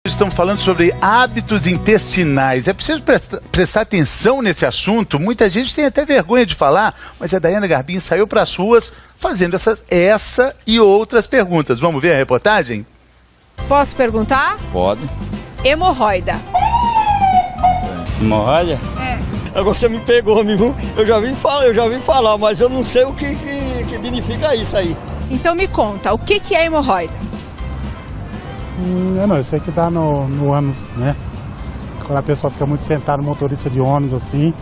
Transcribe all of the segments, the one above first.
Estamos falando sobre hábitos intestinais. É preciso prestar atenção nesse assunto. Muita gente tem até vergonha de falar, mas a Daiana Garbim saiu para as ruas fazendo essa e outras perguntas. Vamos ver a reportagem? Posso perguntar? Pode. Hemorroida. Hemorroida? É. Agora você me pegou, amigo. Eu já vi falar, mas eu não sei o que significa isso aí. Então me conta, o que é hemorroida? Eu sei que dá no ânus, né? Quando a pessoa fica muito sentada, motorista de ônibus assim,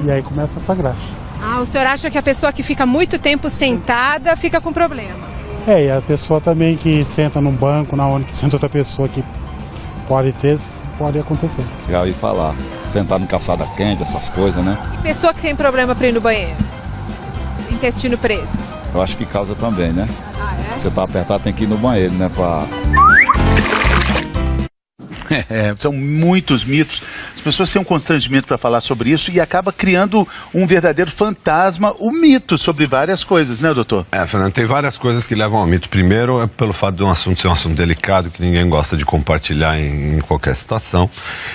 e aí começa a sangrar. Ah, o senhor acha que a pessoa que fica muito tempo sentada fica com problema? É, e a pessoa também que senta num banco, na onde que senta outra pessoa que pode acontecer. Já ouvi falar, sentar no calçada quente, essas coisas, né? E pessoa que tem problema para ir no banheiro? Intestino preso? Eu acho que causa também, né? Ah, é? Você tá apertado, tem que ir no banheiro, né? São muitos mitos. As pessoas têm um constrangimento para falar sobre isso e acaba criando um verdadeiro fantasma, o mito sobre várias coisas, né, doutor? Fernando, tem várias coisas que levam ao mito. Primeiro é pelo fato de um assunto ser um assunto delicado, que ninguém gosta de compartilhar em qualquer situação.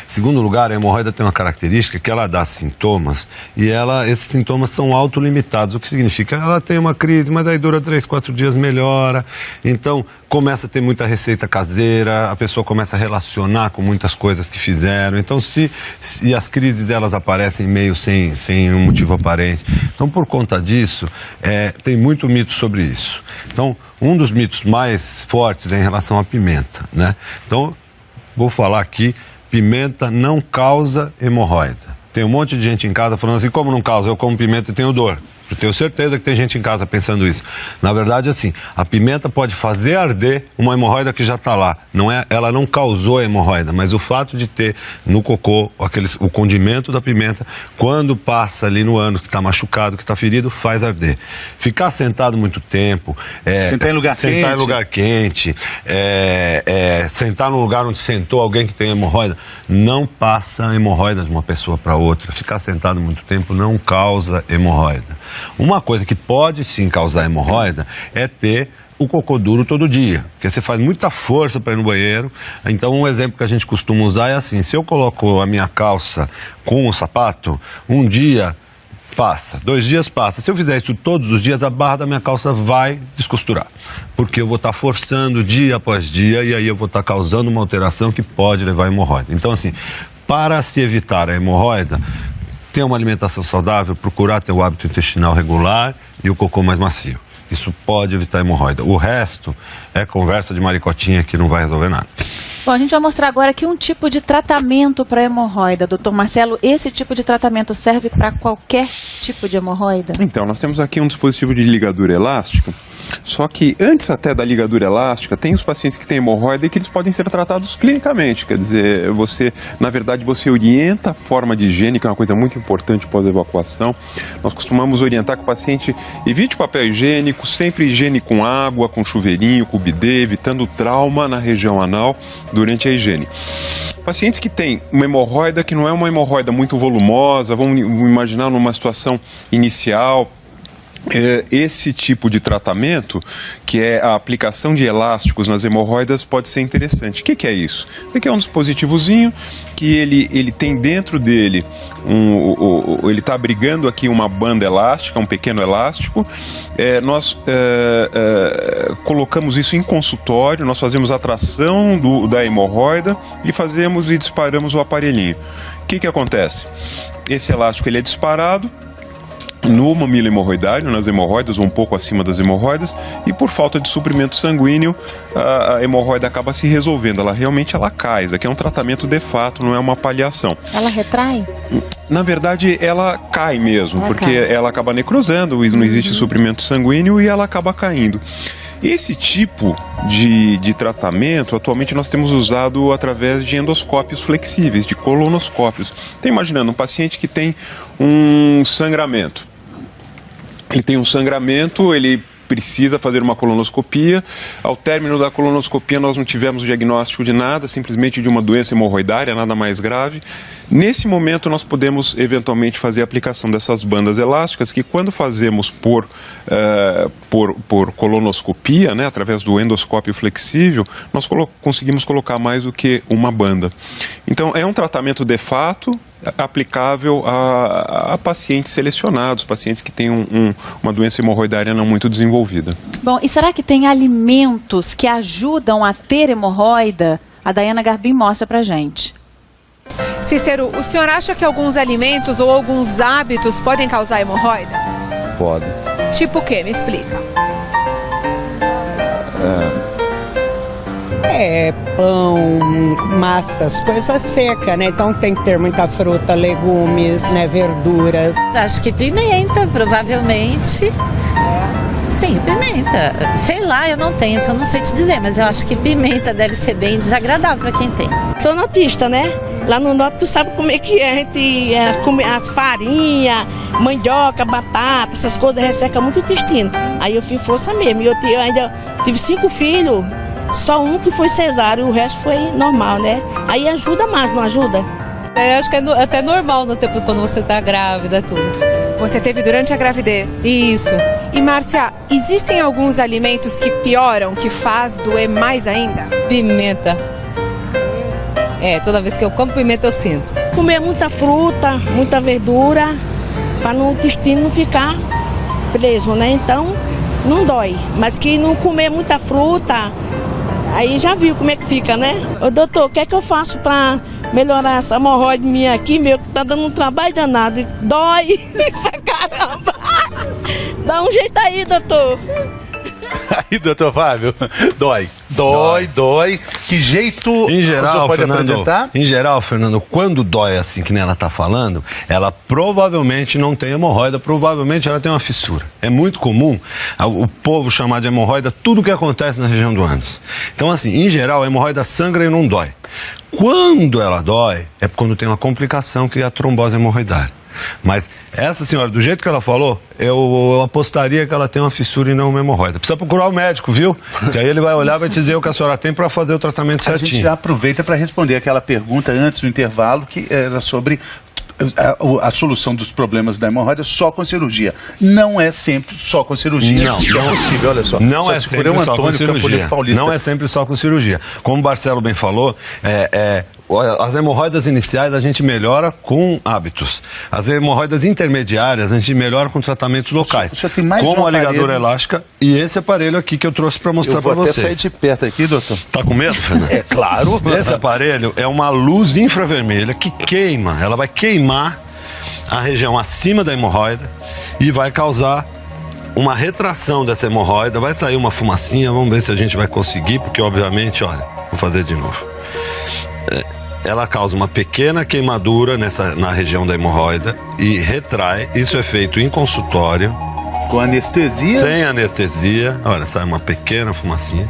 Segundo lugar, a hemorroida tem uma característica que ela dá sintomas e esses sintomas são autolimitados, o que significa que ela tem uma crise, mas daí dura 3, 4 dias, melhora. Então, começa a ter muita receita caseira, a pessoa começa a relacionar com muitas coisas que fizeram. Então, se as crises elas aparecem meio sem um motivo aparente. Então, por conta disso, tem muito mito sobre isso. Então, um dos mitos mais fortes é em relação à pimenta, né? Então, vou falar aqui, pimenta não causa hemorroida. Tem um monte de gente em casa falando assim, como não causa? Eu como pimenta e tenho dor. Eu tenho certeza que tem gente em casa pensando isso. Na verdade, assim, a pimenta pode fazer arder uma hemorroida que já está lá. Ela não causou a hemorroida, mas o fato de ter no cocô o condimento da pimenta, quando passa ali no ânus, que está machucado, que está ferido, faz arder. Ficar sentado muito tempo... sentar em lugar quente, sentar no lugar onde sentou alguém que tem hemorroida, não passa a hemorroida de uma pessoa para outra. Ficar sentado muito tempo não causa hemorroida. Uma coisa que pode sim causar hemorroida é ter o cocô duro todo dia, porque você faz muita força para ir no banheiro. Então um exemplo que a gente costuma usar é assim, se eu coloco a minha calça com o sapato, um dia passa, 2 dias passa. Se eu fizer isso todos os dias, a barra da minha calça vai descosturar, porque eu vou estar forçando dia após dia e aí eu vou estar causando uma alteração que pode levar a hemorroida. Então assim, para se evitar a hemorroida, ter uma alimentação saudável, procurar ter o hábito intestinal regular e o cocô mais macio. Isso pode evitar a hemorroida. O resto é conversa de maricotinha que não vai resolver nada. Bom, a gente vai mostrar agora aqui um tipo de tratamento para hemorroida. Doutor Marcelo, esse tipo de tratamento serve para qualquer tipo de hemorroida? Então, nós temos aqui um dispositivo de ligadura elástica, só que antes até da ligadura elástica, tem os pacientes que têm hemorroida e que eles podem ser tratados clinicamente. Quer dizer, na verdade, você orienta a forma de higiene, que é uma coisa muito importante pós-evacuação. Nós costumamos orientar que o paciente evite papel higiênico, sempre higiene com água, com chuveirinho, com bidê, evitando trauma na região anal durante a higiene. Pacientes que têm uma hemorroida que não é uma hemorroida muito volumosa, vamos imaginar numa situação inicial, esse tipo de tratamento, que é a aplicação de elásticos nas hemorroidas, pode ser interessante. O que é isso? O que é um dispositivozinho que ele tem dentro dele, ele está abrigando aqui uma banda elástica, um pequeno elástico. Nós colocamos isso em consultório, nós fazemos a tração da hemorroida e disparamos o aparelhinho. O que acontece? Esse elástico ele é disparado no mamilo hemorroidário, nas hemorroidas ou um pouco acima das hemorroidas, e por falta de suprimento sanguíneo a hemorroida acaba se resolvendo, ela realmente cai. Isso aqui é um tratamento de fato, não é uma paliação. Ela retrai? Na verdade ela cai mesmo, ela acaba necrosando, não existe suprimento sanguíneo e ela acaba caindo. Esse tipo de tratamento, atualmente nós temos usado através de endoscópios flexíveis, de colonoscópios. Então, imaginando um paciente que tem um sangramento. Ele tem um sangramento, ele precisa fazer uma colonoscopia. Ao término da colonoscopia, nós não tivemos o diagnóstico de nada, simplesmente de uma doença hemorroidária, nada mais grave. Nesse momento, nós podemos eventualmente fazer a aplicação dessas bandas elásticas, que quando fazemos por colonoscopia, né, através do endoscópio flexível, nós conseguimos colocar mais do que uma banda. Então, é um tratamento de fato aplicável a pacientes selecionados, pacientes que têm uma doença hemorroidária não muito desenvolvida. Bom, e será que tem alimentos que ajudam a ter hemorroida? A Daiana Garbim mostra pra gente. Cícero, o senhor acha que alguns alimentos ou alguns hábitos podem causar hemorroida? Pode. Tipo o quê? Me explica. Pão, massas, coisas secas, né? Então tem que ter muita fruta, legumes, né? Verduras. Acho que pimenta, provavelmente. Sim, pimenta. Sei lá, eu não tenho, então não sei te dizer, mas eu acho que pimenta deve ser bem desagradável para quem tem. Sou notista, né? Lá no norte tu sabe como é que é, a gente come as farinhas, mandioca, batata, essas coisas resseca muito o intestino. Aí eu fiz força mesmo. E eu ainda tive 5 filhos, só um que foi cesárea, o resto foi normal, né? Aí ajuda mais, não ajuda? Eu acho que é até normal no tempo quando você tá grávida, tudo. Você teve durante a gravidez? Isso. E Márcia, existem alguns alimentos que pioram, que faz doer mais ainda? Pimenta. Toda vez que eu como pimenta eu sinto. Comer muita fruta, muita verdura, para o intestino não ficar preso, né? Então, não dói. Mas que não comer muita fruta, aí já viu como é que fica, né? Ô, doutor, o que é que eu faço para melhorar essa hemorroide minha aqui, meu, que tá dando um trabalho danado? Dói pra caramba. Dá um jeito aí, doutor. Aí, doutor Fábio, dói. Que jeito em geral, pode Fernando, apresentar? Em geral, Fernando, quando dói assim, que nem ela está falando, ela provavelmente não tem hemorroida, provavelmente ela tem uma fissura. É muito comum o povo chamar de hemorroida tudo que acontece na região do ânus. Então, assim, em geral, a hemorroida sangra e não dói. Quando ela dói, é quando tem uma complicação que é a trombose hemorroidária. Mas essa senhora, do jeito que ela falou, eu apostaria que ela tem uma fissura e não uma hemorroida. Precisa procurar o médico, viu? Que aí ele vai olhar e vai te dizer o que a senhora tem para fazer o tratamento certinho. A gente já aproveita para responder aquela pergunta antes do intervalo, que era sobre a solução dos problemas da hemorroida só com cirurgia. Não é sempre só com cirurgia. Não é possível, olha só. Não é sempre só com cirurgia. Não é sempre só com cirurgia. Como o Marcelo bem falou, as hemorroidas iniciais a gente melhora com hábitos. As hemorroidas intermediárias a gente melhora com tratamentos locais. Você tem mais como um a ligadura elástica e esse aparelho aqui que eu trouxe para mostrar para vocês. Eu vou até sair de perto aqui, doutor. Tá com medo, Fernando? É claro. Esse aparelho é uma luz infravermelha que queima. Ela vai queimar a região acima da hemorroida e vai causar uma retração dessa hemorroida. Vai sair uma fumacinha, vamos ver se a gente vai conseguir, porque obviamente, olha, vou fazer de novo. Ela causa uma pequena queimadura na região da hemorroida e retrai. Isso é feito em consultório. Com anestesia? Sem anestesia. Olha, sai uma pequena fumacinha.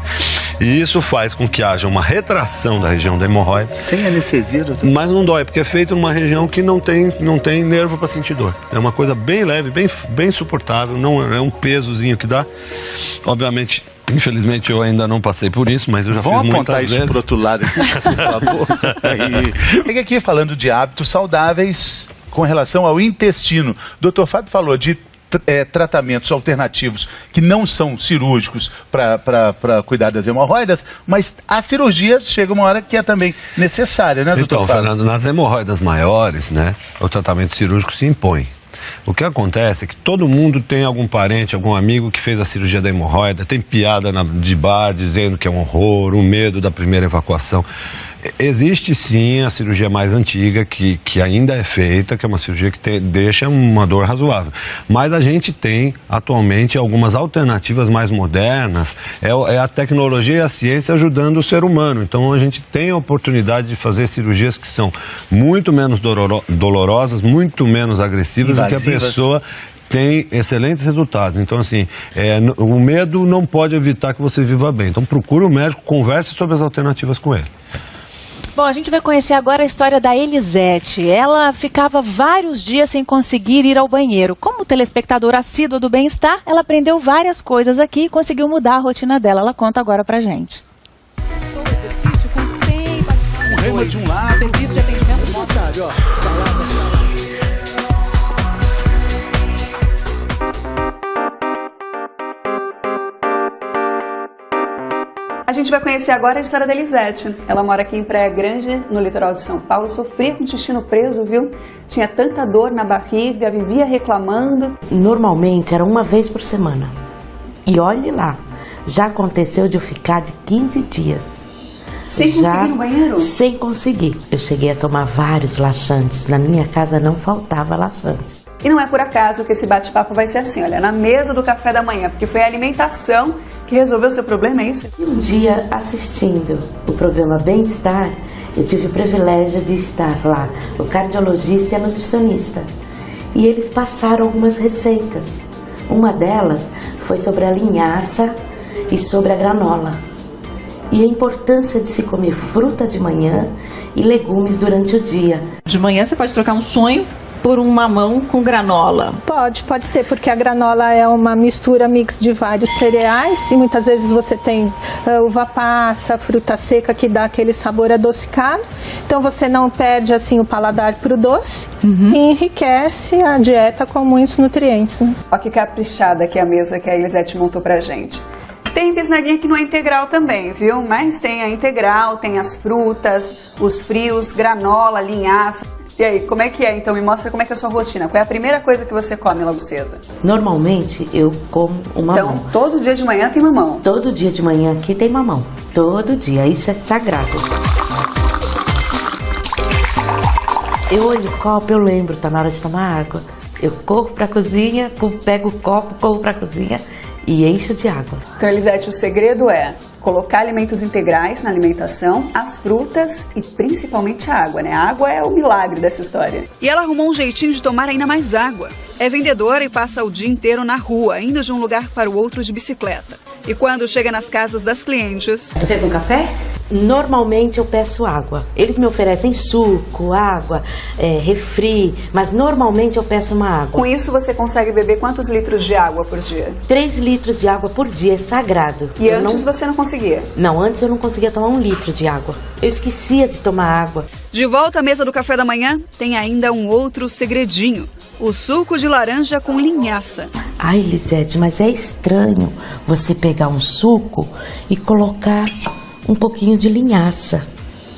E isso faz com que haja uma retração da região da hemorroida. Sem anestesia, doutor? Mas não dói, porque é feito numa região que não tem nervo para sentir dor. É uma coisa bem leve, bem suportável. Não é um pesozinho que dá. Obviamente, infelizmente eu ainda não passei por isso, mas eu já fiz muitas vezes. Vamos apontar isso pro outro lado aqui, por favor. Peguei aqui falando de hábitos saudáveis com relação ao intestino. O doutor Fábio falou de tratamentos alternativos que não são cirúrgicos para cuidar das hemorroidas, mas a cirurgia chega uma hora que é também necessária, né, doutor Fábio? Fernando, nas hemorroidas maiores, né, o tratamento cirúrgico se impõe. O que acontece é que todo mundo tem algum parente, algum amigo que fez a cirurgia da hemorroida, tem piada de bar dizendo que é um horror, um medo da primeira evacuação. Existe sim a cirurgia mais antiga que ainda é feita, que é uma cirurgia que deixa uma dor razoável. Mas a gente tem atualmente algumas alternativas mais modernas, é a tecnologia e a ciência ajudando o ser humano. Então a gente tem a oportunidade de fazer cirurgias que são muito menos dolorosas, muito menos agressivas, do que a pessoa tem excelentes resultados. Então, assim, o medo não pode evitar que você viva bem. Então procure o médico, converse sobre as alternativas com ele. Bom, a gente vai conhecer agora a história da Elisete. Ela ficava vários dias sem conseguir ir ao banheiro. Como telespectadora assídua do bem-estar, ela aprendeu várias coisas aqui e conseguiu mudar a rotina dela. Ela conta agora pra gente. Rema de um lado. Serviço de atendimento vontade, ó. A gente vai conhecer agora a história da Elisete. Ela mora aqui em Praia Grande, no litoral de São Paulo. Sofria com o intestino preso, viu? Tinha tanta dor na barriga, vivia reclamando. Normalmente era uma vez por semana. E olhe lá, já aconteceu de eu ficar de 15 dias. Sem conseguir ir no banheiro? Sem conseguir. Eu cheguei a tomar vários laxantes. Na minha casa não faltava laxante. E não é por acaso que esse bate-papo vai ser assim, olha, na mesa do café da manhã, porque foi a alimentação que resolveu o seu problema, é isso? E um dia, assistindo o programa Bem-Estar, eu tive o privilégio de estar lá, o cardiologista e a nutricionista. E eles passaram algumas receitas. Uma delas foi sobre a linhaça e sobre a granola. E a importância de se comer fruta de manhã e legumes durante o dia. De manhã você pode trocar um sonho por um mamão com granola. Pode ser, porque a granola é uma mistura mix de vários cereais e muitas vezes você tem uva passa, fruta seca que dá aquele sabor adocicado. Então você não perde assim o paladar para o doce e enriquece a dieta com muitos nutrientes. Né? Olha que caprichada que é a mesa que a Elisete montou pra gente. Tem bisnaguinha que não é integral também, viu? Mas tem a integral, tem as frutas, os frios, granola, linhaça. E aí, como é que é? Então me mostra como é que é a sua rotina. Qual é a primeira coisa que você come logo cedo? Normalmente eu como um mamão. Então todo dia de manhã tem mamão? Todo dia de manhã aqui tem mamão. Todo dia, isso é sagrado. Eu olho o copo, eu lembro, tá na hora de tomar água. Eu corro pra cozinha, pego o copo, corro pra cozinha e encho de água. Então, Elisete, o segredo é colocar alimentos integrais na alimentação, as frutas e principalmente a água, né? A água é o milagre dessa história. E ela arrumou um jeitinho de tomar ainda mais água. É vendedora e passa o dia inteiro na rua, indo de um lugar para o outro de bicicleta. E quando chega nas casas das clientes... Você quer um café? Normalmente eu peço água. Eles me oferecem suco, água, refri, mas normalmente eu peço uma água. Com isso você consegue beber quantos litros de água por dia? 3 litros de água por dia, é sagrado. E antes você não conseguia? Não, antes eu não conseguia tomar 1 litro de água. Eu esquecia de tomar água. De volta à mesa do café da manhã, tem ainda um outro segredinho. O suco de laranja com linhaça. Ai, Elisete, mas é estranho você pegar um suco e colocar um pouquinho de linhaça.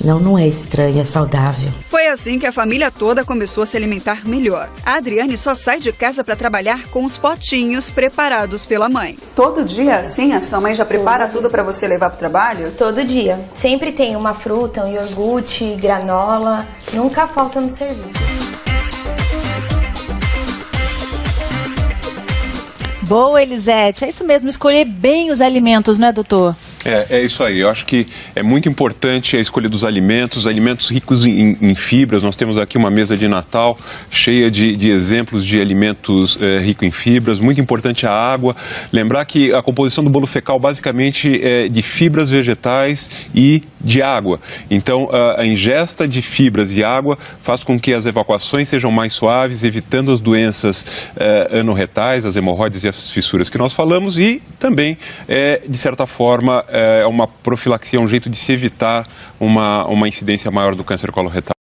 Não é estranho, é saudável. Foi assim que a família toda começou a se alimentar melhor. A Adriane só sai de casa para trabalhar com os potinhos preparados pela mãe. Todo dia assim? A sua mãe já prepara tudo para você levar para o trabalho? Todo dia. Sempre tem uma fruta, um iogurte, granola. Nunca falta no serviço. Boa, Elisete. É isso mesmo, escolher bem os alimentos, não é, doutor? É isso aí. Eu acho que é muito importante a escolha dos alimentos ricos em fibras. Nós temos aqui uma mesa de Natal cheia de exemplos de alimentos ricos em fibras. Muito importante a água. Lembrar que a composição do bolo fecal basicamente é de fibras vegetais e de água. Então, a ingesta de fibras e água faz com que as evacuações sejam mais suaves, evitando as doenças anorretais, as hemorroides e as fissuras que nós falamos e também, de certa forma, é uma profilaxia, um jeito de se evitar uma incidência maior do câncer coloretal.